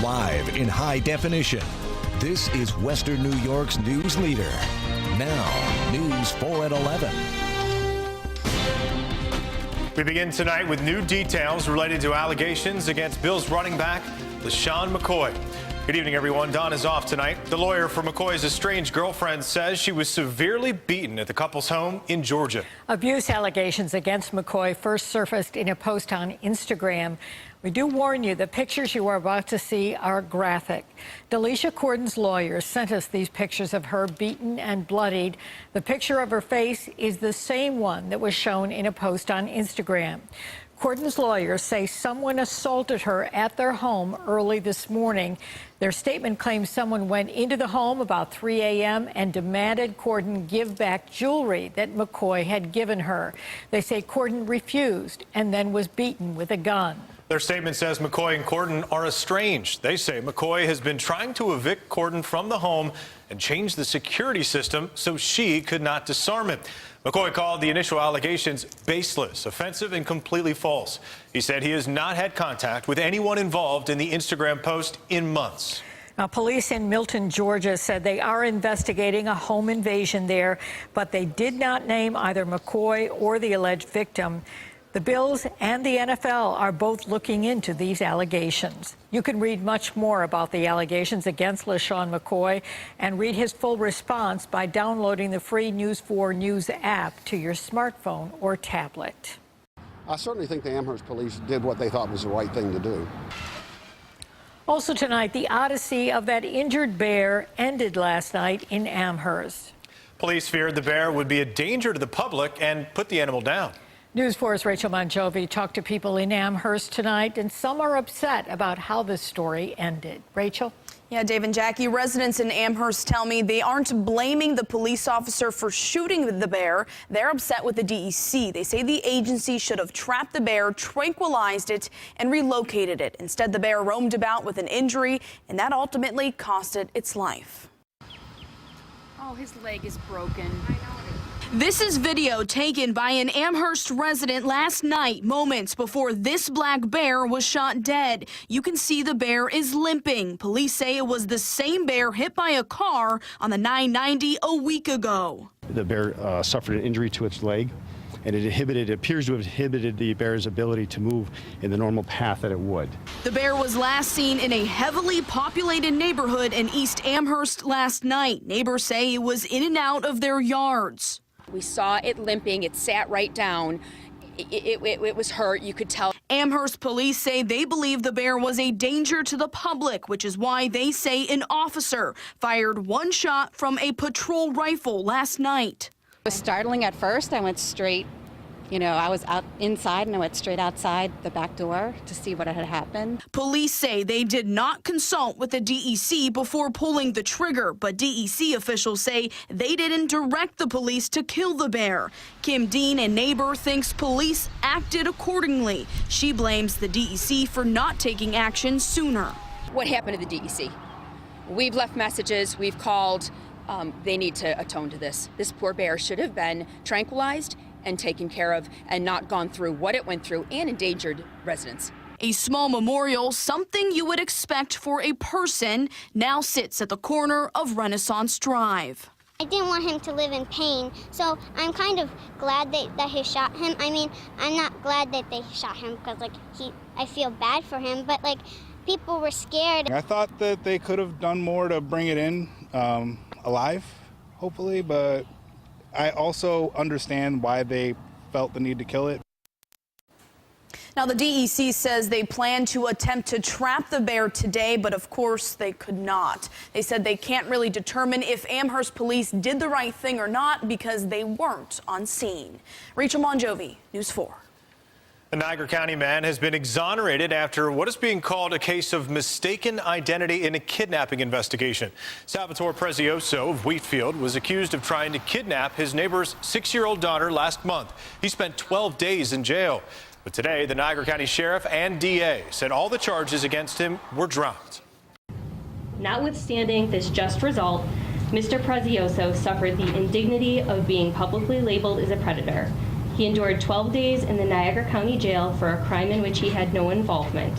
live in high definition. This is Western New York's news leader. Now, News 4 at 11. We begin tonight with new details related to allegations against Bills running back LeSean McCoy. Good evening, everyone. Don is off tonight. The lawyer for McCoy's estranged girlfriend says she was severely beaten at the couple's home in Georgia. Abuse allegations against McCoy first surfaced in a post on Instagram. We do warn you, the pictures you are about to see are graphic. Delisha Corden's lawyer sent us these pictures of her beaten and bloodied. The picture of her face is the same one that was shown in a post on Instagram. Corden's lawyers say someone assaulted her at their home early this morning. Their statement claims someone went into the home about 3 a.m. and demanded Corden give back jewelry that McCoy had given her. They say Corden refused and then was beaten with a gun. Their statement says McCoy and Corden are estranged. They say McCoy has been trying to evict Corden from the home and change the security system so she could not disarm it. McCoy called the initial allegations baseless, offensive, and completely false. He said he has not had contact with anyone involved in the Instagram post in months. Now, police in Milton, Georgia said they are investigating a home invasion there, but they did not name either McCoy or the alleged victim. The Bills and the NFL are both looking into these allegations. You can read much more about the allegations against LeSean McCoy and read his full response by downloading the free News 4 News app to your smartphone or tablet. I certainly think the Amherst police did what they thought was the right thing to do. Also tonight, the odyssey of that injured bear ended last night in Amherst. Police feared the bear would be a danger to the public and put the animal down. News 4's Rachel Monjovi talked to people in Amherst tonight, and some are upset about how this story ended. Rachel? Yeah, Dave and Jackie, residents in Amherst tell me they aren't blaming the police officer for shooting the bear. They're upset with the DEC. They say the agency should have trapped the bear, tranquilized it, and relocated it. Instead, the bear roamed about with an injury, and that ultimately cost it its life. Oh, his leg is broken. This is video taken by an Amherst resident last night, moments before this black bear was shot dead. You can see the bear is limping. Police say it was the same bear hit by a car on the 990 a week ago. The bear suffered an injury to its leg, and it appears to have inhibited the bear's ability to move in the normal path that it would. The bear was last seen in a heavily populated neighborhood in East Amherst last night. Neighbors say it was in and out of their yards. We saw it limping. It sat right down. It was hurt. You could tell. Amherst police say they believe the bear was a danger to the public, which is why they say an officer fired one shot from a patrol rifle last night. It was startling at first. I went straight, I was out inside and I went straight outside the back door to see what had happened. Police say they did not consult with the DEC before pulling the trigger, but DEC officials say they didn't direct the police to kill the bear. Kim Dean, a neighbor, thinks police acted accordingly. She blames the DEC for not taking action sooner. What happened to the DEC? We've left messages. We've called. They need to atone to this. This poor bear should have been tranquilized and taken care of and not gone through what it went through and endangered residents. A small memorial, something you would expect for a person, now sits at the corner of Renaissance Drive. I didn't want him to live in pain, so I'm kind of glad that he shot him. I mean, I'm not glad that they shot him because, I feel bad for him, but, people were scared. I thought that they could have done more to bring it in alive, hopefully, but I also understand why they felt the need to kill it. Now, the DEC says they plan to attempt to trap the bear today, but of course they could not. They said they can't really determine if Amherst police did the right thing or not because they weren't on scene. Rachel Monjovi, News 4. A Niagara County man has been exonerated after what is being called a case of mistaken identity in a kidnapping investigation. Salvatore Prezioso of Wheatfield was accused of trying to kidnap his neighbor's 6-year-old daughter last month. He spent 12 days in jail. But today, the Niagara County Sheriff and DA said all the charges against him were dropped. Notwithstanding this just result, Mr. Prezioso suffered the indignity of being publicly labeled as a predator. He endured 12 days in the Niagara County Jail for a crime in which he had no involvement.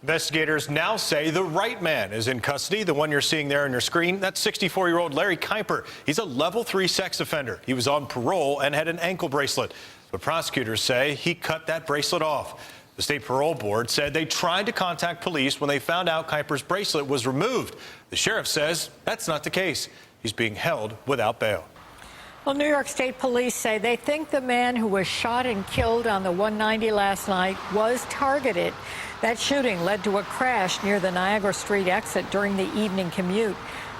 Investigators now say the right man is in custody. The one you're seeing there on your screen, that's 64-year-old Larry Kuiper. He's a level 3 sex offender. He was on parole and had an ankle bracelet. But prosecutors say he cut that bracelet off. The state parole board said they tried to contact police when they found out Kuiper's bracelet was removed. The sheriff says that's not the case. He's being held without bail. Well, New York State Police say they think the man who was shot and killed on the 190 last night was targeted. That shooting led to a crash near the Niagara Street exit during the evening commute.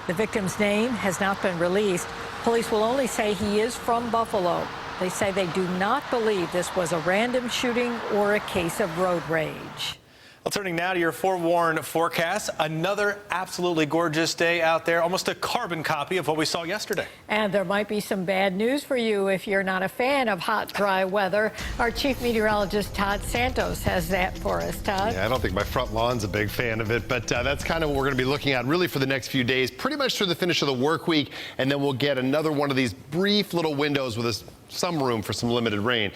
The victim's name has not been released. Police will only say he is from Buffalo. They say they do not believe this was a random shooting or a case of road rage. Well, turning now to your forewarned forecast. Another absolutely gorgeous day out there, almost a carbon copy of what we saw yesterday. And there might be some bad news for you if you're not a fan of hot, dry weather. Our chief meteorologist, Todd Santos, has that for us. Todd? Yeah, I don't think my front lawn's a big fan of it, but that's kind of what we're going to be looking at really for the next few days, pretty much through the finish of the work week, and then we'll get another one of these brief little windows with some room for some limited rain.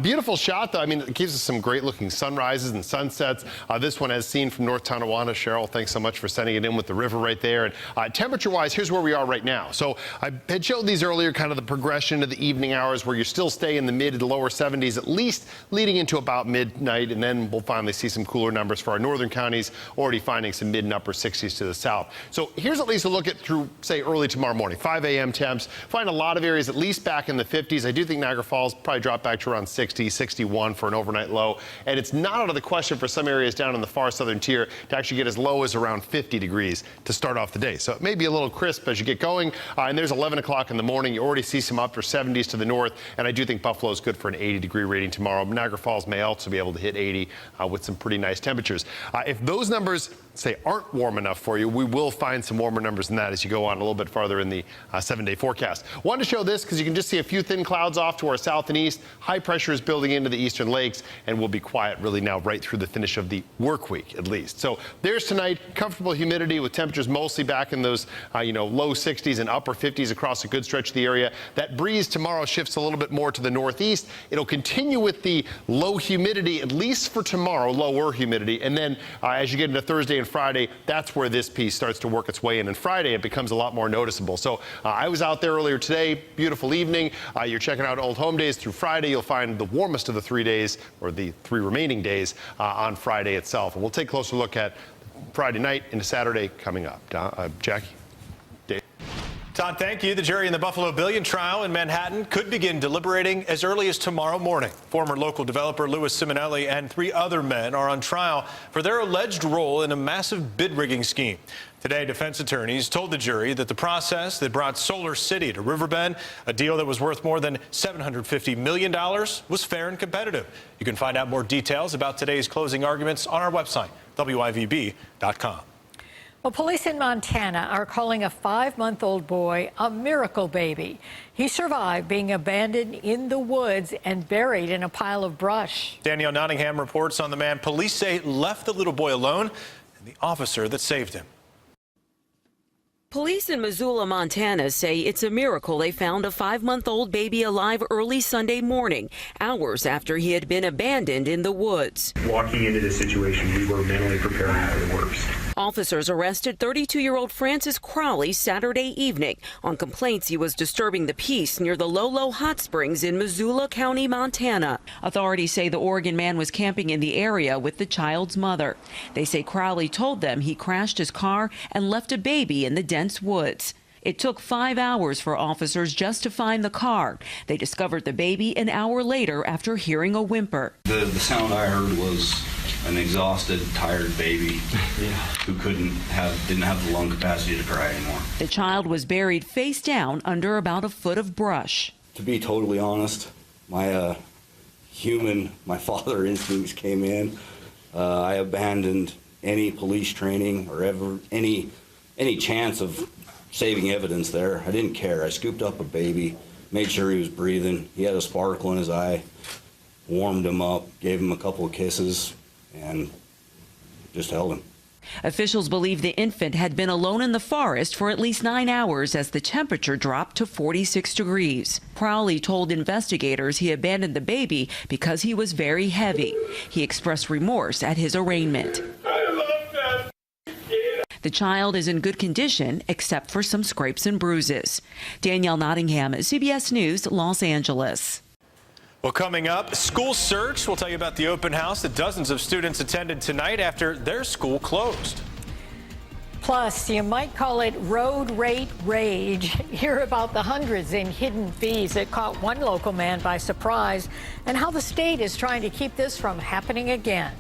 Beautiful shot, though. I mean, it gives us some great-looking sunrises and sunsets. This one, as seen from North Tonawanda. Cheryl, thanks so much for sending it in with the river right there. And temperature-wise, here's where we are right now. So I had showed these earlier, kind of the progression of the evening hours where you still stay in the mid to lower 70s, at least leading into about midnight, and then we'll finally see some cooler numbers for our northern counties, already finding some mid and upper 60s to the south. So here's at least a look at through, say, early tomorrow morning. 5 a.m. temps. Find a lot of areas at least back in the 50s. I do think Niagara Falls probably drop back to around 60, 61 for an overnight low. And it's not out of the question for some areas down in the far southern tier to actually get as low as around 50 degrees to start off the day. So it may be a little crisp as you get going. And there's 11 o'clock in the morning. You already see some upper 70s to the north. And I do think Buffalo is good for an 80-degree rating tomorrow. Niagara Falls may also be able to hit 80 with some pretty nice temperatures. If those numbers, say, aren't warm enough for you, we will find some warmer numbers than that as you go on a little bit farther in the 7-day forecast. Wanted to show this because you can just see a few thin clouds off to our south and east. High pressure is building into the eastern lakes and will be quiet really now right through the finish of the work week at least. So there's tonight, comfortable humidity with temperatures mostly back in those low 60s and upper 50s across a good stretch of the area. That breeze tomorrow shifts a little bit more to the northeast. It'll continue with the low humidity at least for tomorrow, lower humidity, and then as you get into Thursday and Friday, that's where this piece starts to work its way in. And Friday, it becomes a lot more noticeable. So I was out there earlier today, beautiful evening. You're checking out Old Home Days through Friday. You'll find the warmest of the 3 days, or the 3 remaining days, on Friday itself. And we'll take a closer look at Friday night into Saturday coming up. Jackie? Dave? Todd, thank you. The jury in the Buffalo Billion trial in Manhattan could begin deliberating as early as tomorrow morning. Former local developer Louis Simonelli and 3 other men are on trial for their alleged role in a massive bid rigging scheme. Today, defense attorneys told the jury that the process that brought Solar City to Riverbend, a deal that was worth more than $750 million, was fair and competitive. You can find out more details about today's closing arguments on our website, WIVB.com. Well, police in Montana are calling a 5-month-old boy a miracle baby. He survived being abandoned in the woods and buried in a pile of brush. Danielle Nottingham reports on the man police say left the little boy alone and the officer that saved him. Police in Missoula, Montana say it's a miracle they found a 5-month-old baby alive early Sunday morning, hours after he had been abandoned in the woods. Walking into this situation, we were mentally preparing for the worst. Officers arrested 32-year-old Francis Crowley Saturday evening on complaints he was disturbing the peace near the Lolo Hot Springs in Missoula County, Montana. Authorities say the Oregon man was camping in the area with the child's mother. They say Crowley told them he crashed his car and left a baby in the dense woods. It took 5 hours for officers just to find the car. They discovered the baby an hour later after hearing a whimper. The sound I heard was an exhausted, tired baby who didn't have the lung capacity to cry anymore. The child was buried face down under about a foot of brush. To be totally honest, my father instincts came in. I abandoned any police training or ever any chance of saving evidence there. I didn't care. I scooped up a baby, made sure he was breathing. He had a sparkle in his eye, warmed him up, gave him a couple of kisses, and just held him. Officials believe the infant had been alone in the forest for at least 9 hours as the temperature dropped to 46 degrees. Crowley told investigators he abandoned the baby because he was very heavy. He expressed remorse at his arraignment. I The child is in good condition, except for some scrapes and bruises. Danielle Nottingham, CBS News, Los Angeles. Well, coming up, school search. We'll tell you about the open house that dozens of students attended tonight after their school closed. Plus, you might call it road rate rage. Hear about the hundreds in hidden fees that caught one local man by surprise and how the state is trying to keep this from happening again.